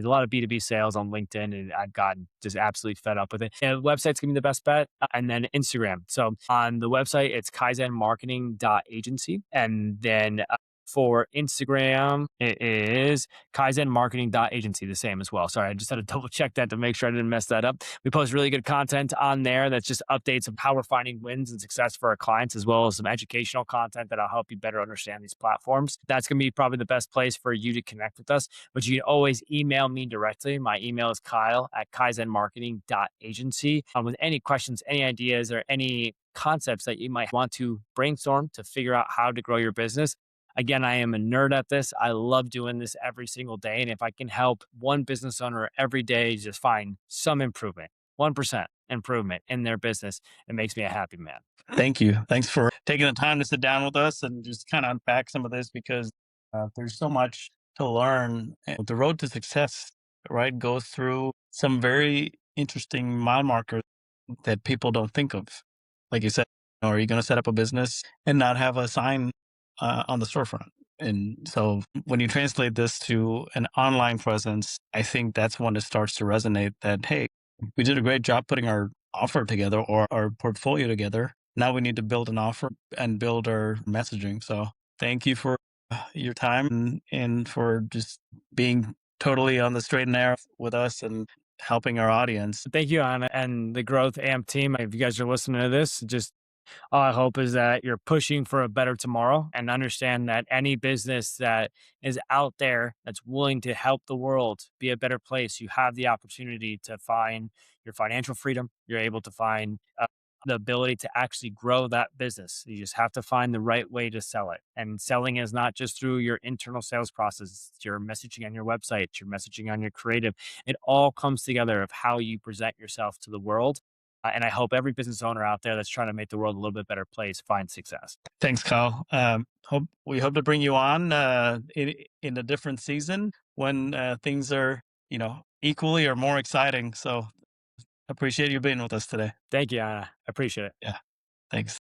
lot of B2B sales on LinkedIn, and I've gotten just absolutely fed up with it. And the website's gonna be the best bet, and then Instagram. So on the website, it's kaizenmarketing.agency, and then for Instagram, it is kaizenmarketing.agency, the same as well. Sorry, I just had to double check that to make sure I didn't mess that up. We post really good content on there that's just updates of how we're finding wins and success for our clients, as well as some educational content that'll help you better understand these platforms. That's going to be probably the best place for you to connect with us. But you can always email me directly. My email is kyle@kaizenmarketing.agency with any questions, any ideas, or any concepts that you might want to brainstorm to figure out how to grow your business. Again, I am a nerd at this. I love doing this every single day. And if I can help one business owner every day just find some improvement, 1% improvement in their business, it makes me a happy man. Thank you. Thanks for taking the time to sit down with us and just kind of unpack some of this because there's so much to learn. And the road to success, right, goes through some very interesting mile markers that people don't think of. Like you said, are you going to set up a business and not have a sign on the storefront? And so when you translate this to an online presence, I think that's when it starts to resonate that, hey, we did a great job putting our offer together or our portfolio together. Now we need to build an offer and build our messaging. So thank you for your time and for just being totally on the straight and narrow with us and helping our audience. Thank you, Anna, and the GrowthAmped team. If you guys are listening to this, just all I hope is that you're pushing for a better tomorrow and understand that any business that is out there that's willing to help the world be a better place, you have the opportunity to find your financial freedom. You're able to find the ability to actually grow that business. You just have to find the right way to sell it. And selling is not just through your internal sales process, it's your messaging on your website, it's your messaging on your creative. It all comes together of how you present yourself to the world. And I hope every business owner out there that's trying to make the world a little bit better place finds success. Thanks, Kyle. We hope to bring you on in a different season when things are, equally or more exciting. So appreciate you being with us today. Thank you. I appreciate it. Yeah. Thanks.